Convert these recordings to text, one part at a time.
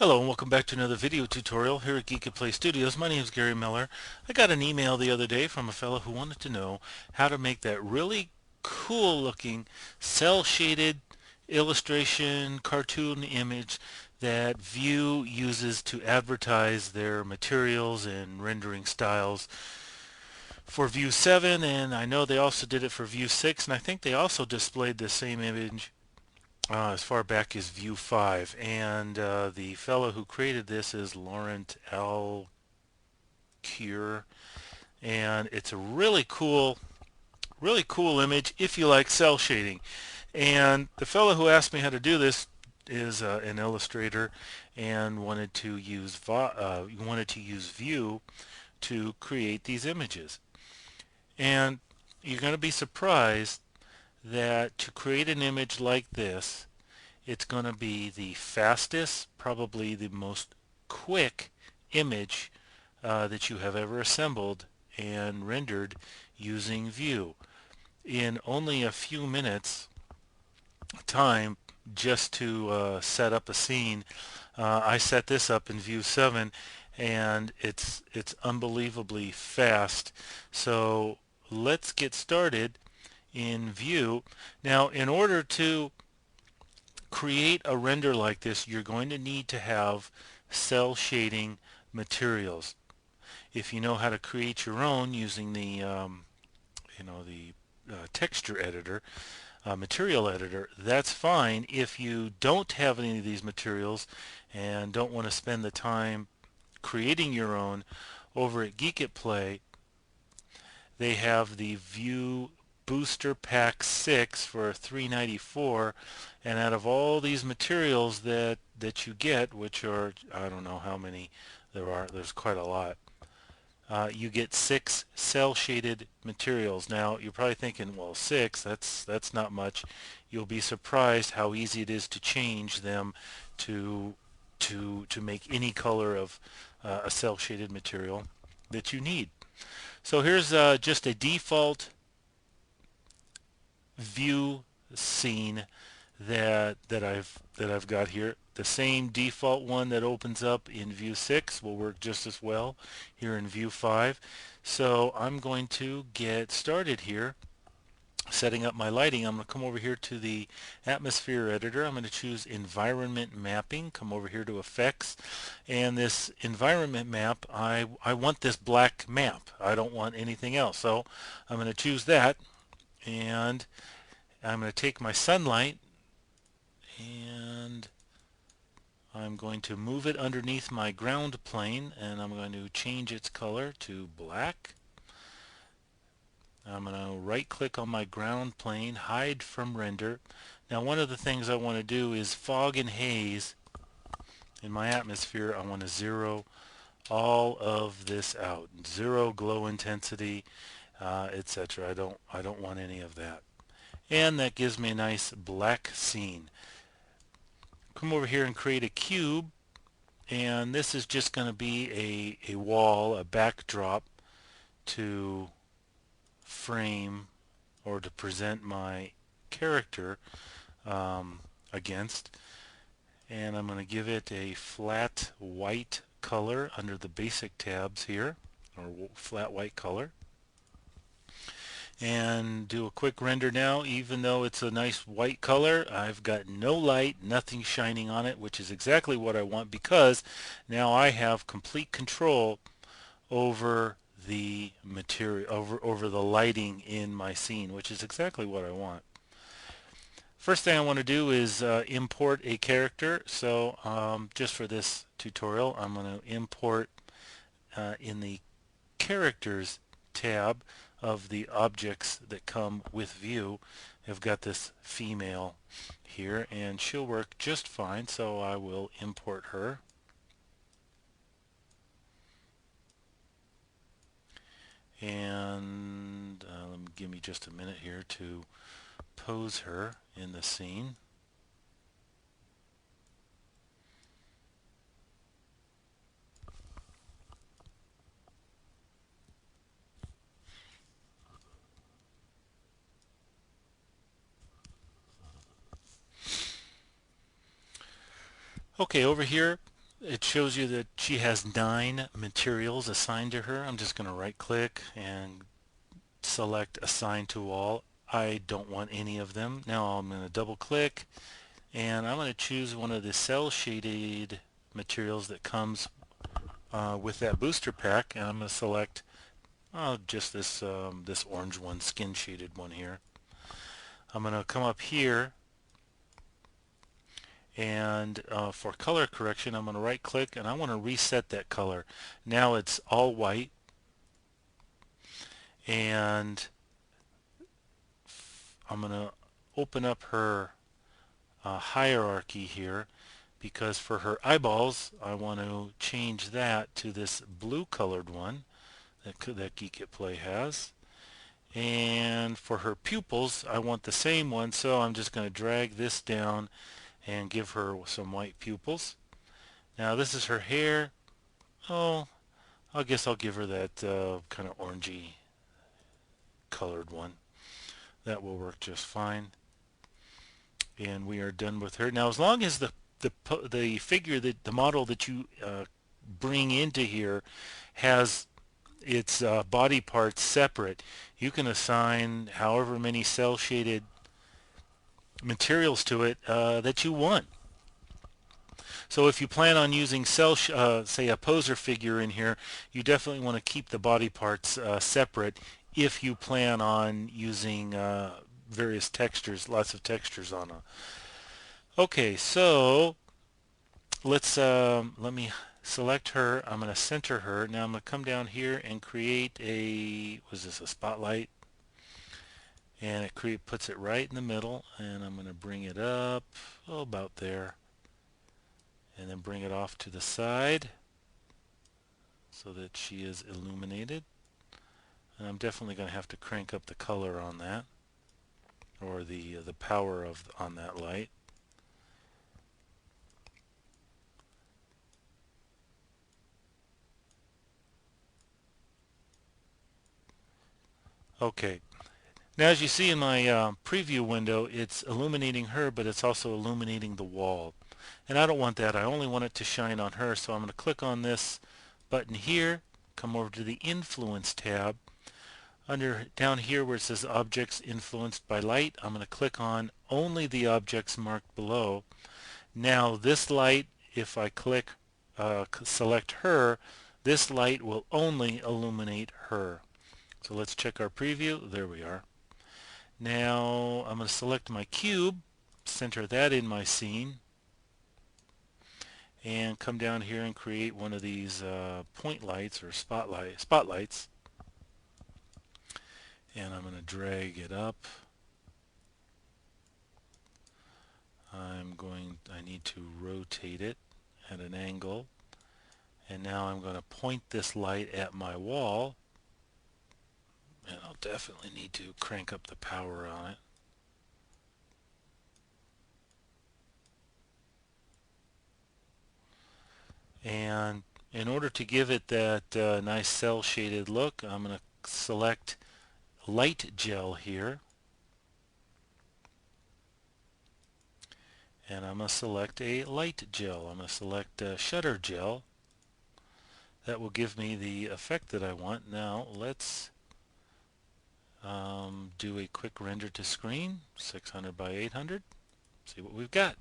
Hello and welcome back to another video tutorial here at Geekatplay Studios. My name is Gary Miller. I got an email the other day from a fellow who wanted to know how to make that really cool looking cel shaded illustration cartoon image that Vue uses to advertise their materials and rendering styles for Vue 7, and I know they also did it for Vue 6, and I think they also displayed the same image as far back as Vue 5. And the fellow who created this is Laurent Alcure, and it's a really cool image if you like cel shading. And the fellow who asked me how to do this is an illustrator and wanted to use Vue to create these images. And you're going to be surprised that to create an image like this, it's going to be the fastest, probably the most quick image that you have ever assembled and rendered using Vue. In only a few minutes time just to set up a scene, I set this up in Vue 7 and it's unbelievably fast. So let's get started in Vue. Now, in order to create a render like this, you're going to need to have cel shading materials. If you know how to create your own using the texture editor, material editor, that's fine. If you don't have any of these materials and don't want to spend the time creating your own, over at Geekatplay they have the Vue Booster Pack 6 for $3.94, and out of all these materials that you get, which are, I don't know how many there are, there's quite a lot, you get 6 cel shaded materials. Now you're probably thinking, well, 6, that's not much. You'll be surprised how easy it is to change them to make any color of a cel shaded material that you need. So here's just a default Vue scene that I've got here. The same default one that opens up in Vue 6 will work just as well here in Vue 5. So I'm going to get started here setting up my lighting. I'm going to come over here to the atmosphere editor. I'm going to choose environment mapping, come over here to effects, and this environment map, I want this black map. I don't want anything else. So I'm going to choose that, and I'm going to take my sunlight and I'm going to move it underneath my ground plane, and I'm going to change its color to black. I'm going to right click on my ground plane, hide from render. Now one of the things I want to do is fog and haze in my atmosphere. I want to zero all of this out, zero glow intensity, etc. I don't want any of that. And that gives me a nice black scene. Come over here and create a cube, and this is just going to be a wall, a backdrop to frame or to present my character against, and I'm going to give it a flat white color under the basic tabs here, or flat white color, and do a quick render now. Even though it's a nice white color, I've got no light, nothing shining on it, which is exactly what I want, because now I have complete control over the material, over the lighting in my scene, which is exactly what I want. First thing I want to do is import a character. So just for this tutorial, I'm going to import in the characters tab of the objects that come with Vue. I've got this female here, and she'll work just fine, so I will import her. And give me just a minute here to pose her in the scene. Okay, over here it shows you that she has 9 materials assigned to her. I'm just going to right click and select assign to all. I don't want any of them. Now I'm going to double click and I'm going to choose one of the cel shaded materials that comes with that booster pack, and I'm going to select just this orange one, skin shaded one here. I'm going to come up here and for color correction I'm going to right click and I want to reset that color. Now it's all white, and I'm going to open up her hierarchy here, because for her eyeballs I want to change that to this blue colored one that Geekatplay has. And for her pupils I want the same one, so I'm just going to drag this down and give her some white pupils. Now this is her hair. Oh, I guess I'll give her that kind of orangey colored one. That will work just fine. And we are done with her. Now as long as the figure, that the model that you bring into here has its body parts separate, you can assign however many cel shaded materials to it that you want. So if you plan on using say a poser figure in here, you definitely want to keep the body parts separate if you plan on using various textures, lots of textures on them. Okay, so let me select her. I'm going to center her. Now I'm going to come down here and create was this a spotlight? And it puts it right in the middle, and I'm going to bring it up about there, and then bring it off to the side so that she is illuminated. And I'm definitely going to have to crank up the color on that, or the power on that light. Okay, now as you see in my preview window, it's illuminating her, but it's also illuminating the wall, and I don't want that. I only want it to shine on her, so I'm going to click on this button here, come over to the Influence tab. Down here where it says Objects Influenced by Light, I'm going to click on only the objects marked below. Now this light, if I select her, this light will only illuminate her. So let's check our preview. There we are. Now I'm going to select my cube, center that in my scene, and come down here and create one of these point lights or spotlights. And I'm going to drag it up. I need to rotate it at an angle, and now I'm going to point this light at my wall, and I'll definitely need to crank up the power on it. And in order to give it that nice cel shaded look, I'm going to select light gel here, and I'm going to select a light gel. I'm going to select shutter gel. That will give me the effect that I want. Now let's do a quick render to screen, 600 by 800. See what we've got.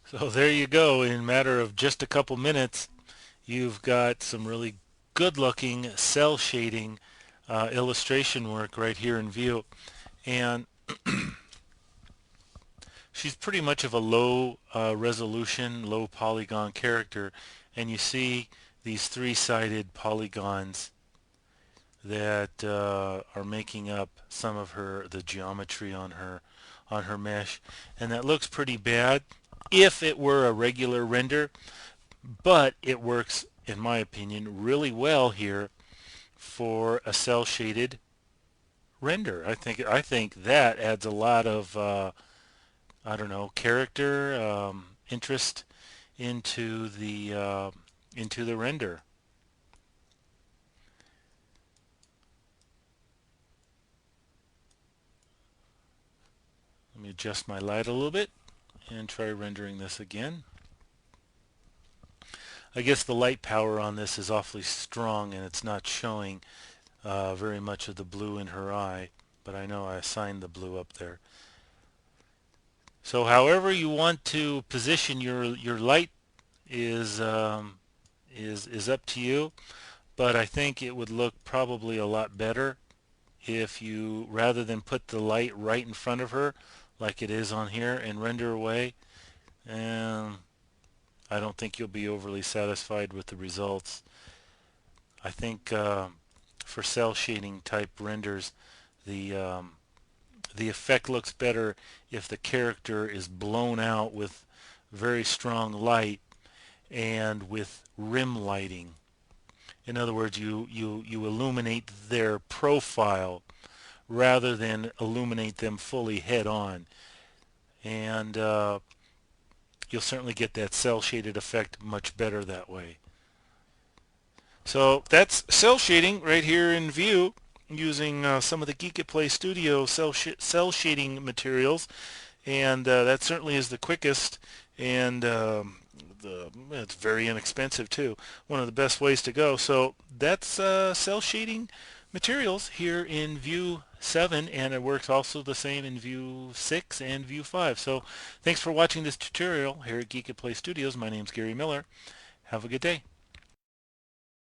So there you go. In a matter of just a couple minutes, you've got some really good looking cel shading illustration work right here in view. And she's pretty much of a low resolution, low polygon character, and you see these three-sided polygons that are making up some of the geometry on her mesh, and that looks pretty bad if it were a regular render, but it works, in my opinion, really well here for a cel shaded render. I think that adds a lot of I don't know, character, interest into the render. me adjust my light a little bit and try rendering this again. I guess the light power on this is awfully strong and it's not showing very much of the blue in her eye, but I know I assigned the blue up there. So however you want to position your light is up to you, but I think it would look probably a lot better if you, rather than put the light right in front of her like it is on here and render away, and I don't think you'll be overly satisfied with the results. I think for cel shading type renders, the effect looks better if the character is blown out with very strong light and with rim lighting. In other words, you illuminate their profile rather than illuminate them fully head on. And you'll certainly get that cel shaded effect much better that way. So that's cel shading right here in View using some of the Geekatplay Studio cel shading materials, and that certainly is the quickest, and it's very inexpensive too. One of the best ways to go. So that's cel shading materials here in View 7, and it works also the same in View 6 and View 5. So thanks for watching this tutorial here at Geekatplay Studios. My name's Gary Miller. Have a good day.